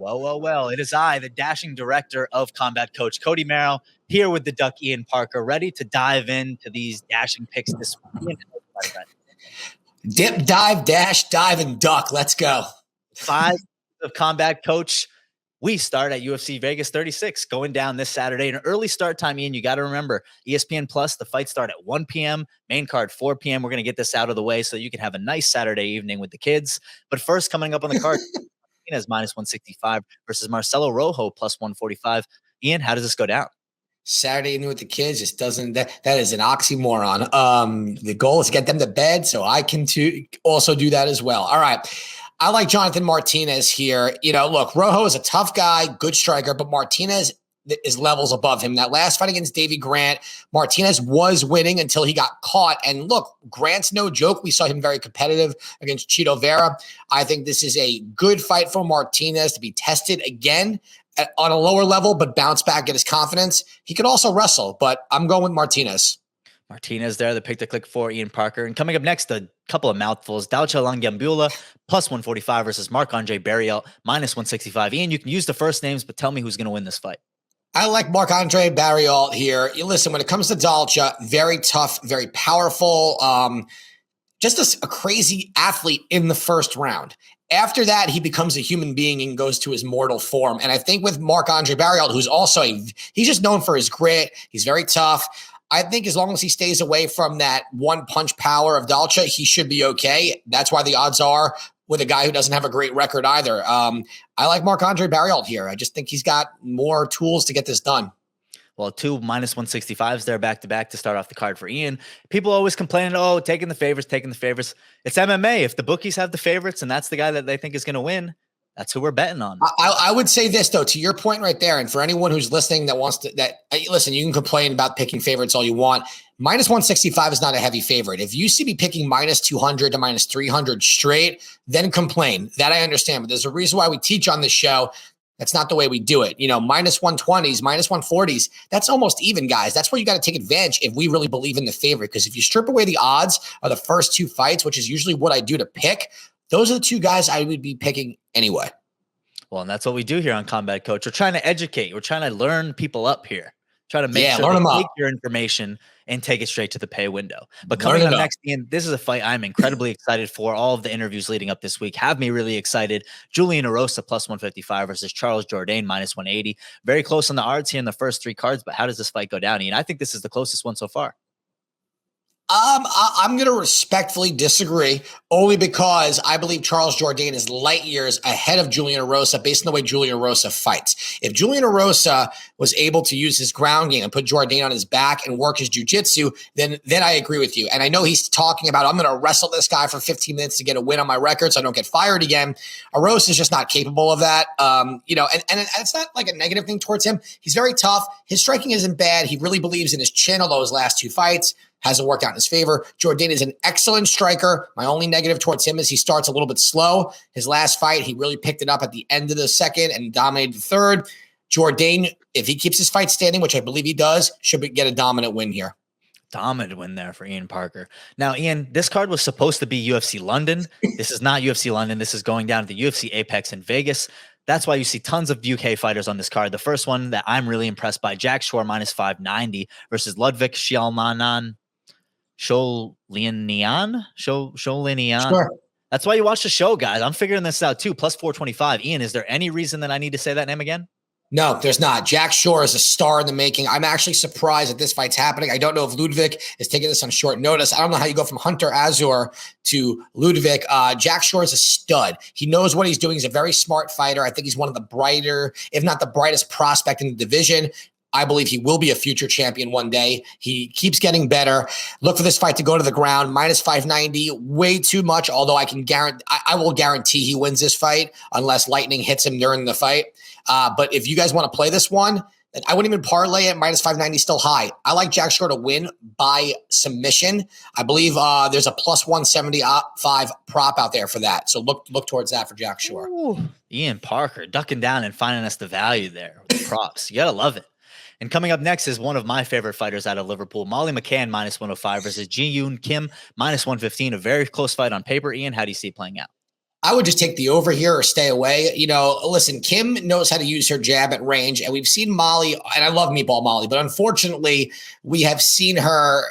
Well, it is I, the dashing director of Combat Coach, Cody Merrow, here with the Duck Ian Parker, ready to dive into these dashing picks this week. Dip, dive, dash, dive, and duck. Let's go. 5 of Combat Coach. We start at UFC Vegas 36, going down this Saturday. An early start time, Ian, you got to remember, ESPN Plus, the fights start at 1 p.m., main card 4 p.m. We're going to get this out of the way so you can have a nice Saturday evening with the kids. But first, coming up on the card, Martinez minus 165 versus Marcelo Rojo plus 145. Ian, how does this go down? Saturday evening with the kids just doesn't, that is an oxymoron. The goal is to get them to bed, so I can also do that as well. All right. I like Jonathan Martinez here. You know, look, Rojo is a tough guy, good striker, but Martinez is levels above him. That last fight against Davy Grant, Martinez was winning until he got caught. And look, Grant's no joke. We saw him very competitive against Chito Vera. I think this is a good fight for Martinez to be tested again on a lower level, but bounce back, get his confidence. He could also wrestle, but I'm going with Martinez. Martinez there, the pick to click for Ian Parker. And coming up next, a couple of mouthfuls. DALCHA LUNGIAMBULA plus 145 versus MARC-ANDRÉ BARRIAULT minus 165. Ian, you can use the first names, but tell me who's going to win this fight. I like Marc-André Barriault here. You listen, when it comes to DALCHA, very tough, very powerful, just a crazy athlete in the first round. After that, he becomes a human being and goes to his mortal form. And I think with Marc-André Barriault, who's also he's just known for his grit. He's very tough. I think as long as he stays away from that one punch power of DALCHA, he should be okay. That's why the odds are with a guy who doesn't have a great record either. I like Marc-André Barriault here. I just think he's got more tools to get this done. Well, 2 minus 165s there back-to-back to start off the card for Ian. People always complaining, oh, taking the favorites. It's MMA. If the bookies have the favorites and that's the guy that they think is going to win, that's who we're betting on. I would say this, though, to your point right there, and for anyone who's listening that wants to, listen, you can complain about picking favorites all you want. Minus 165 is not a heavy favorite. If you see me picking minus 200 to minus 300 straight, then complain. That I understand. But there's a reason why we teach on this show. That's not the way we do it. You know, minus 120s, minus 140s, that's almost even, guys. That's where you got to take advantage if we really believe in the favorite. Because if you strip away the odds of the first 2 fights, which is usually what I do to pick, those are the 2 guys I would be picking anyway. Well, and that's what we do here on Combat Coach. We're trying to educate. We're trying to learn people up here. Try to make sure they take your information and take it straight to the pay window. But coming up next, Ian, this is a fight I'm incredibly excited for. All of the interviews leading up this week have me really excited. Julian EROSA plus 155 versus Charles Jourdain minus 180. Very close on the odds here in the first 3 cards, but how does this fight go down, Ian? I think this is the closest one so far. I'm going to respectfully disagree, only because I believe Charles Jourdain is light years ahead of Julian EROSA based on the way Julian EROSA fights. If Julian EROSA was able to use his ground game and put Jourdain on his back and work his jiu-jitsu, then I agree with you. And I know he's talking about, I'm going to wrestle this guy for 15 minutes to get a win on my record so I don't get fired again. EROSA is just not capable of that. You know, and it's not like a negative thing towards him. He's very tough. His striking isn't bad. He really believes in his chin, although his last 2 fights hasn't worked out in his favor. Jourdain is an excellent striker. My only negative towards him is he starts a little bit slow. His last fight, he really picked it up at the end of the second and dominated the third. Jourdain, if he keeps his fight standing, which I believe he does, should get a dominant win here. Dominant win there for Ian Parker. Now, Ian, this card was supposed to be UFC London. This is not UFC London. This is going down to the UFC Apex in Vegas. That's why you see tons of UK fighters on this card. The first one that I'm really impressed by, Jack Shore minus 590 versus LUIGI Sholinian. Sure. That's why you watch the show, guys. I'm figuring this out too. Plus 425. Ian, is there any reason that I need to say that name again? No, there's not. Jack Shore is a star in the making. I'm actually surprised that this fight's happening. I don't know if LUIDVIK is taking this on short notice. I don't know how you go from Hunter Azure to LUIDVIK. Jack Shore is a stud. He knows what he's doing. He's a very smart fighter. I think he's one of the brighter, if not the brightest prospect in the division. I believe he will be a future champion one day. He keeps getting better. Look for this fight to go to the ground. Minus 590, way too much. Although I will guarantee he wins this fight unless lightning hits him during the fight. But if you guys want to play this one, I wouldn't even parlay it. Minus 590 still high. I like Jack Shore to win by submission. I believe there's a plus 175 prop out there for that. So look towards that for Jack Shore. Ooh, Ian Parker ducking down and finding us the value there with the props. You gotta love it. And coming up next is one of my favorite fighters out of Liverpool, Molly McCann, minus 105 versus Ji Yoon Kim, minus 115. A very close fight on paper. Ian, how do you see it playing out? I would just take the over here or stay away. You know, listen, Kim knows how to use her jab at range, and we've seen Molly, and I love Meatball Molly, but unfortunately, we have seen her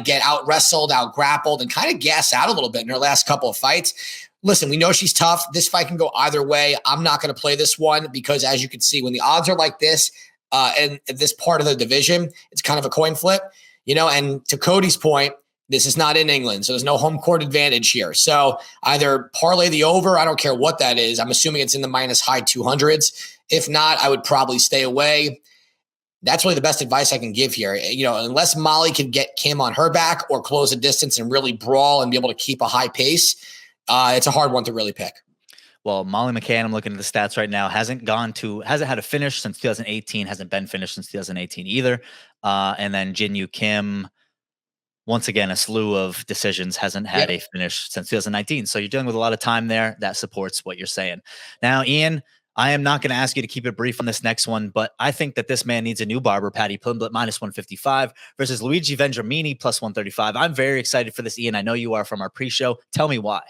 get out wrestled, out grappled, and kind of gas out a little bit in her last couple of fights. Listen, we know she's tough. This fight can go either way. I'm not going to play this one because, as you can see, when the odds are like this, and this part of the division, it's kind of a coin flip, you know. And to Cody's point, this is not in England, so there's no home court advantage here. So either parlay the over, I don't care what that is. I'm assuming it's in the minus high 200s. If not, I would probably stay away. That's really the best advice I can give here. You know, unless Molly can get Kim on her back or close a distance and really brawl and be able to keep a high pace, it's a hard one to really pick. Well, Molly McCann, I'm looking at the stats right now, hasn't had a finish since 2018, hasn't been finished since 2018 either. And then Jinyu Kim, once again, a slew of decisions, hasn't had a finish since 2019. So you're dealing with a lot of time there. That supports what you're saying. Now, Ian, I am not going to ask you to keep it brief on this next one, but I think that this man needs a new barber. Paddy Pimblett minus 155 versus Luigi Vendramini plus 135. I'm very excited for this, Ian. I know you are from our pre-show. Tell me why.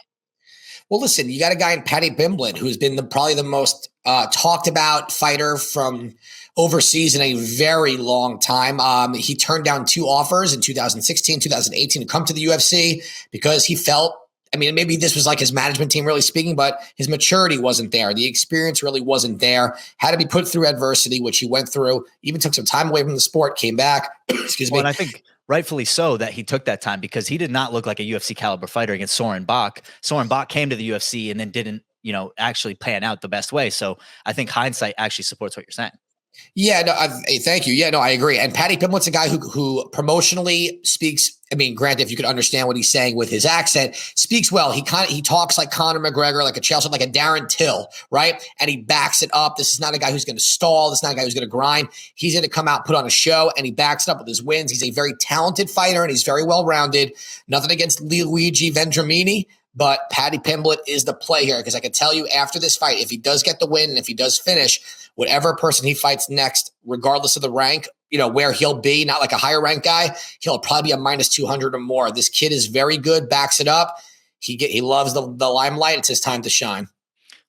Well, listen, you got a guy in Paddy Pimblett who's been probably the most talked about fighter from overseas in a very long time. He turned down 2 offers in 2016, 2018 to come to the UFC because he felt, I mean, maybe this was like his management team really speaking, but his maturity wasn't there. The experience really wasn't there. Had to be put through adversity, which he went through, even took some time away from the sport, came back. Excuse me. And I think rightfully so that he took that time because he did not look like a UFC caliber fighter against Soren Bach. Soren Bach came to the UFC and then didn't, you know, actually pan out the best way. So I think hindsight actually supports what you're saying. Yeah, no, thank you. Yeah, no, I agree. And Paddy Pimblett's a guy who promotionally speaks. I mean, granted, if you could understand what he's saying with his accent, speaks well. He talks like Conor McGregor, like a Chelsea, like a Darren Till, right? And he backs it up. This is not a guy who's going to stall. This is not a guy who's going to grind. He's going to come out, put on a show, and he backs it up with his wins. He's a very talented fighter, and he's very well-rounded. Nothing against Luigi Vendramini, but Paddy Pimblett is the play here because I can tell you after this fight, if he does get the win and if he does finish, whatever person he fights next, regardless of the rank, you know, where he'll be, not like a higher rank guy, he'll probably be a minus 200 or more. This kid is very good, backs it up. He loves the limelight. It's his time to shine.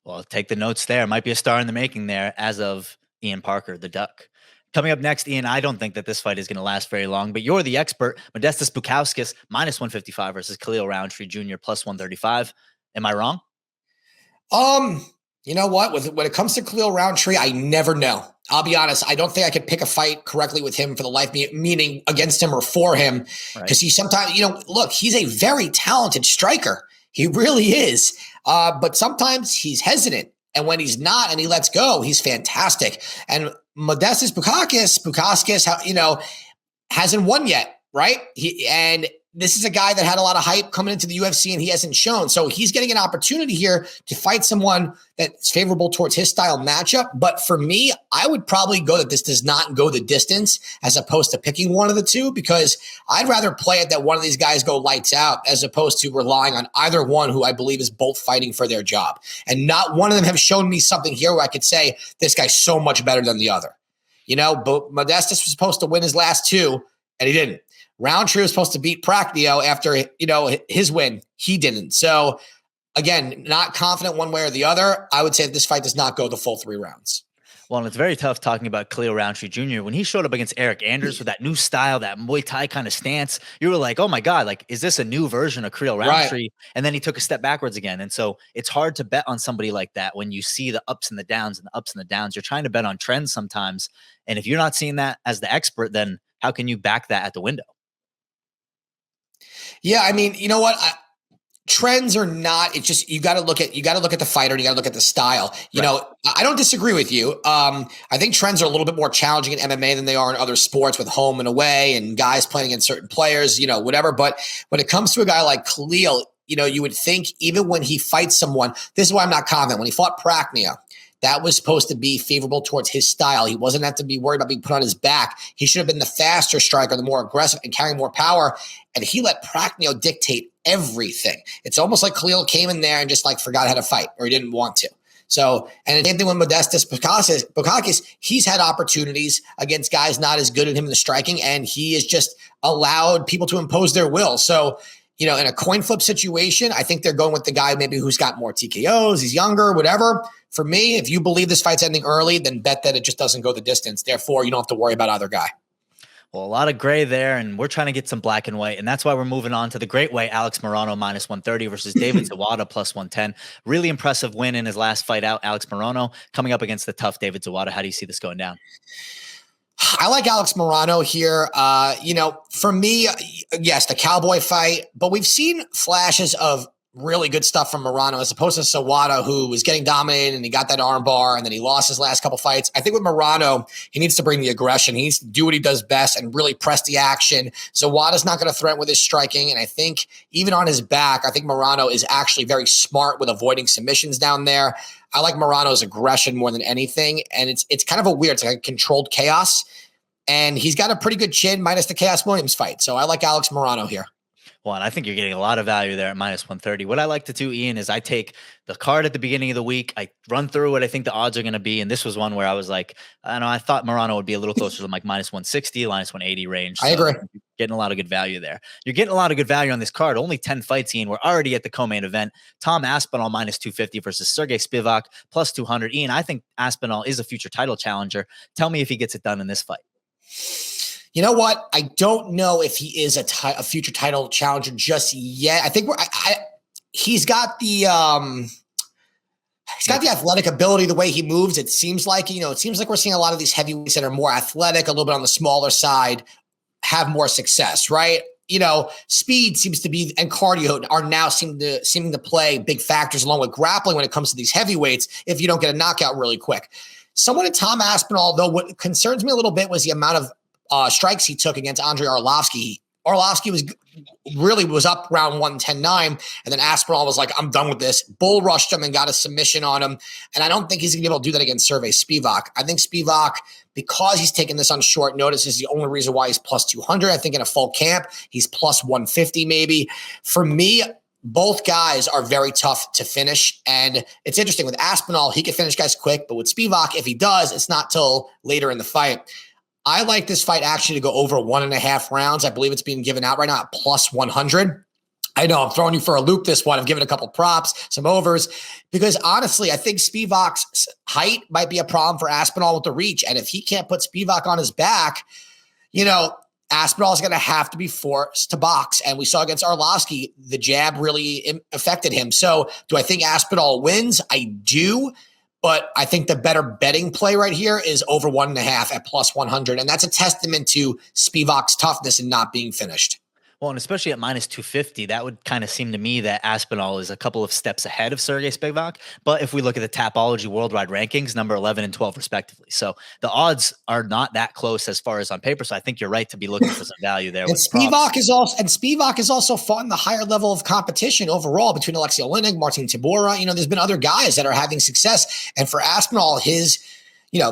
Well, take the notes there. Might be a star in the making there as of Ian Parker, the Duck. Coming up next, Ian, I don't think that this fight is going to last very long, but you're the expert. Modestas Bukauskas minus 155 versus KHALIL Rountree Jr. plus 135. Am I wrong? You know what? When it comes to KHALIL Rountree, I never know. I'll be honest. I don't think I could pick a fight correctly with him for the life, meaning against him or for him. Because he sometimes, you know, look, he's a very talented striker. He really is. But sometimes he's hesitant. And when he's not and he lets go, he's fantastic. And Modestas Bukauskas, you know, hasn't won yet, right? And this is a guy that had a lot of hype coming into the UFC and he hasn't shown. So he's getting an opportunity here to fight someone that's favorable towards his style matchup. But for me, I would probably go that this does not go the distance as opposed to picking one of the two, because I'd rather play it that one of these guys go lights out as opposed to relying on either one who I believe is both fighting for their job. And not one of them have shown me something here where I could say this guy's so much better than the other. You know, but Modestas was supposed to win his last 2 and he didn't. Rountree was supposed to beat Prachnio after, you know, his win. He didn't. So, again, not confident one way or the other. I would say that this fight does not go the full 3 rounds. Well, and it's very tough talking about KHALIL Rountree Jr. When he showed up against Eric Anders with that new style, that Muay Thai kind of stance, you were like, oh, my God, like, is this a new version of KHALIL Rountree? Right. And then he took a step backwards again. And so it's hard to bet on somebody like that when you see the ups and the downs and the ups and the downs. You're trying to bet on trends sometimes. And if you're not seeing that as the expert, then how can you back that at the window? Yeah, I mean, you know what? Trends are not. It's just you got to look at the fighter and you got to look at the style. You know, I don't disagree with you. I think trends are a little bit more challenging in MMA than they are in other sports with home and away and guys playing against certain players. You know, whatever. But when it comes to a guy like KHALIL, you know, you would think even when he fights someone, this is why I'm not confident. When he fought Prachnio, that was supposed to be favorable towards his style. He wasn't have to be worried about being put on his back. He should have been the faster striker, the more aggressive and carrying more power. And he let Prachnio dictate everything. It's almost like KHALIL came in there and just like forgot how to fight or he didn't want to. So, and the same thing with Modestas Bukauskas, he's had opportunities against guys not as good at him in the striking, and he has just allowed people to impose their will. So, you know, in a coin flip situation, I think they're going with the guy maybe who's got more TKOs, he's younger, whatever. For me, if you believe this fight's ending early, then bet that it just doesn't go the distance. Therefore, you don't have to worry about either guy. Well, a lot of gray there, and we're trying to get some black and white, and that's why we're moving on to the great way. Alex Morono -130 versus David Zawada +110. Really impressive win in his last fight out. Alex Morono coming up against the tough David Zawada. How do you see this going down? I like Alex Morono here. You know, for me, yes, the cowboy fight, but we've seen flashes of really good stuff from Morono as opposed to Zawada, who was getting dominated and he got that arm bar and then he lost his last couple fights. I think with Morono, he needs to bring the aggression. He needs to do what he does best and really press the action. Zawada's not going to threaten with his striking. And I think even on his back, I think Morono is actually very smart with avoiding submissions down there. I like Morono's aggression more than anything. And it's kind of a weird, it's like a controlled chaos. And he's got a pretty good chin minus the Chaos Williams fight. So I like Alex Morono here. Well, and I think you're getting a lot of value there at -130. What I like to do, Ian, is I take the card at the beginning of the week. I run through what I think the odds are going to be. And this was one where I was like, I know I thought Morono would be a little closer to like -160, -180 range. So I agree. Getting a lot of good value there. You're getting a lot of good value on this card. Only 10 fights, Ian. We're already at the co-main event. Tom Aspinall -250 versus Sergey Spivak +200. Ian, I think Aspinall is a future title challenger. Tell me if he gets it done in this fight. You know what? I don't know if he is a future title challenger just yet. I think he's got the athletic ability, the way he moves. It seems like, you know, it seems like we're seeing a lot of these heavyweights that are more athletic, a little bit on the smaller side, have more success, right? You know, speed seems to be, and cardio are now seeming to play big factors along with grappling when it comes to these heavyweights if you don't get a knockout really quick. Someone at Tom Aspinall, though, what concerns me a little bit was the amount of strikes he took against Andrei Arlovski. Arlovski was up round 110-9, and then Aspinall was like, I'm done with this. Bull rushed him and got a submission on him. And I don't think he's going to be able to do that against Sergey Spivak. I think Spivak, because he's taking this on short notice, is the only reason why he's +200. I think in a full camp, he's +150 maybe. For me, both guys are very tough to finish. And it's interesting with Aspinall, he can finish guys quick, but with Spivak, if he does, it's not till later in the fight. I like this fight actually to go over 1.5 rounds. I believe it's being given out right now at +100. I know I'm throwing you for a loop this one. I'm giving a couple props, some overs, because honestly, I think Spivak's height might be a problem for Aspinall with the reach. And if he can't put Spivak on his back, you know, Aspinall is going to have to be forced to box. And we saw against Arlovski, the jab really affected him. So do I think Aspinall wins? I do. But I think the better betting play right here is over 1.5 at +100. And that's a testament to Spivak's toughness in not being finished. Well, and especially at -250, that would kind of seem to me that Aspinall is a couple of steps ahead of Sergey Spivak. But if we look at the Tapology worldwide rankings, number 11 and 12 respectively. So the odds are not that close as far as on paper. So I think you're right to be looking for some value there. And Spivak is also fought in the higher level of competition overall between Alexei Oleinik, Martin Tybura. You know, there's been other guys that are having success. And for Aspinall,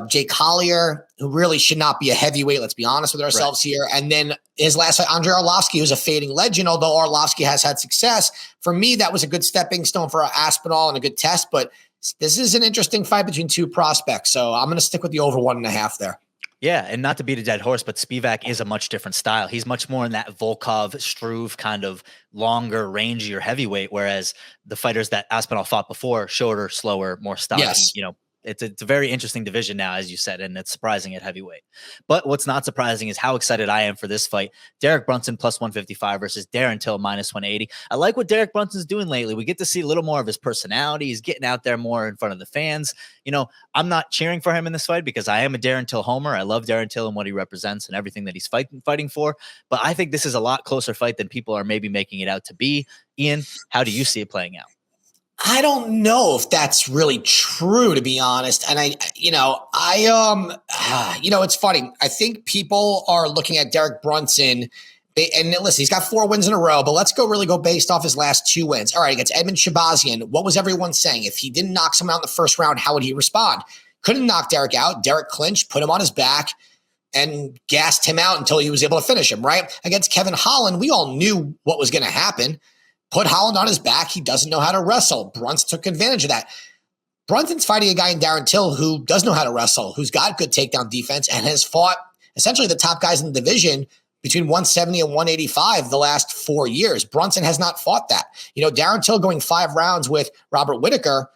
Jake Collier, who really should not be a heavyweight, let's be honest with ourselves here. And then his last fight, Andrei Arlovski, who's a fading legend, although Arlovski has had success. For me, that was a good stepping stone for Aspinall and a good test. But this is an interesting fight between two prospects. So I'm going to stick with the over 1.5 there. Yeah, and not to beat a dead horse, but Spivak is a much different style. He's much more in that Volkov, Struve kind of longer, rangier heavyweight, whereas the fighters that Aspinall fought before, shorter, slower, more stocky, yes. You know. It's a very interesting division now, as you said, and it's surprising at heavyweight. But what's not surprising is how excited I am for this fight. Derek Brunson +155 versus Darren Till -180. I like what Derek Brunson's doing lately. We get to see a little more of his personality. He's getting out there more in front of the fans. You know, I'm not cheering for him in this fight because I am a Darren Till homer. I love Darren Till and what he represents and everything that he's fighting for. But I think this is a lot closer fight than people are maybe making it out to be. Ian, how do you see it playing out? I don't know if that's really true, to be honest. And it's funny. I think people are looking at Derek Brunson, and listen, he's got 4 wins in a row, but let's go based off his last 2 wins. All right, against Edmund Shabazian, what was everyone saying? If he didn't knock someone out in the first round, how would he respond? Couldn't knock Derek out. Derek clinched, put him on his back, and gassed him out until he was able to finish him, right? Against Kevin Holland, we all knew what was going to happen. Put Holland on his back. He doesn't know how to wrestle. Brunson took advantage of that. Brunson's fighting a guy in Darren Till who does know how to wrestle, who's got good takedown defense and has fought essentially the top guys in the division between 170 and 185 the last 4 years. Brunson has not fought that. You know, Darren Till going 5 rounds with Robert Whittaker,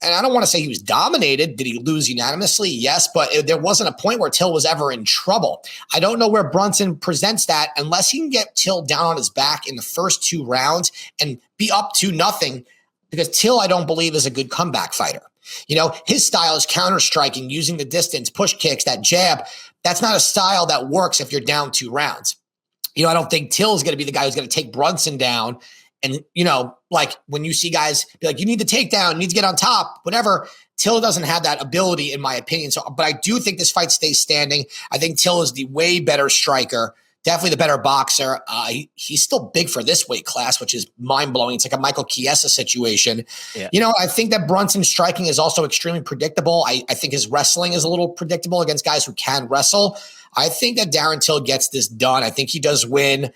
and I don't want to say he was dominated. Did he lose unanimously? Yes, but there wasn't a point where Till was ever in trouble. I don't know where Brunson presents that unless he can get Till down on his back in the first 2 rounds and be up to nothing, because Till, I don't believe, is a good comeback fighter. You know, his style is counter-striking, using the distance, push kicks, that jab. That's not a style that works if you're down 2 rounds. You know, I don't think Till is going to be the guy who's going to take Brunson down. And, you know, like when you see guys be like, you need the takedown, you need to get on top, whatever. Till doesn't have that ability, in my opinion. So, but I do think this fight stays standing. I think Till is the way better striker, definitely the better boxer. He's still big for this weight class, which is mind-blowing. It's like a Michael Chiesa situation. Yeah. You know, I think that Brunson's striking is also extremely predictable. I think his wrestling is a little predictable against guys who can wrestle. I think that Darren Till gets this done. I think he does win.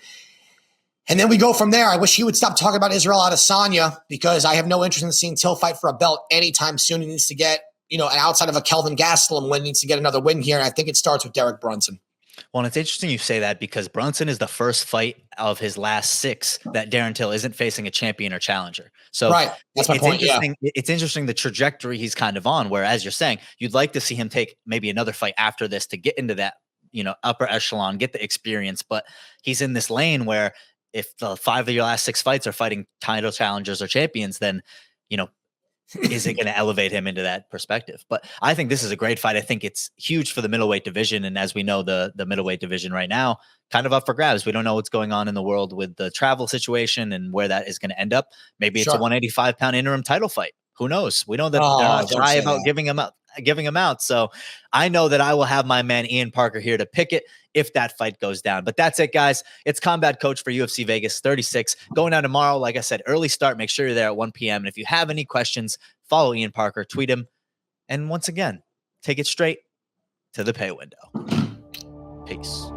And then we go from there. I wish he would stop talking about Israel Adesanya, because I have no interest in seeing Till fight for a belt anytime soon. He needs to get, you know, outside of a Kelvin Gastelum win, needs to get another win here. And I think it starts with Derek Brunson. Well, it's interesting you say that, because Brunson is the first fight of his last 6 that Darren Till isn't facing a champion or challenger. So right. That's my point. Yeah. It's interesting the trajectory he's kind of on, where, as you're saying, you'd like to see him take maybe another fight after this to get into that, you know, upper echelon, get the experience. But he's in this lane where if the 5 of your last 6 fights are fighting title challengers or champions, then, you know, is it going to elevate him into that perspective? But I think this is a great fight. I think it's huge for the middleweight division. And as we know, the middleweight division right now, kind of up for grabs. We don't know what's going on in the world with the travel situation and where that is going to end up. Maybe it's a 185-pound interim title fight. Who knows? We know that they're not shy about giving him out. So I know that I will have my man Ian Parker here to pick it if that fight goes down. But that's it, guys. It's Combat Coach for UFC Vegas 36 going down tomorrow. Like I said, early start. Make sure you're there at 1 p.m. And if you have any questions, follow Ian Parker, tweet him. And once again, take it straight to the pay window. Peace.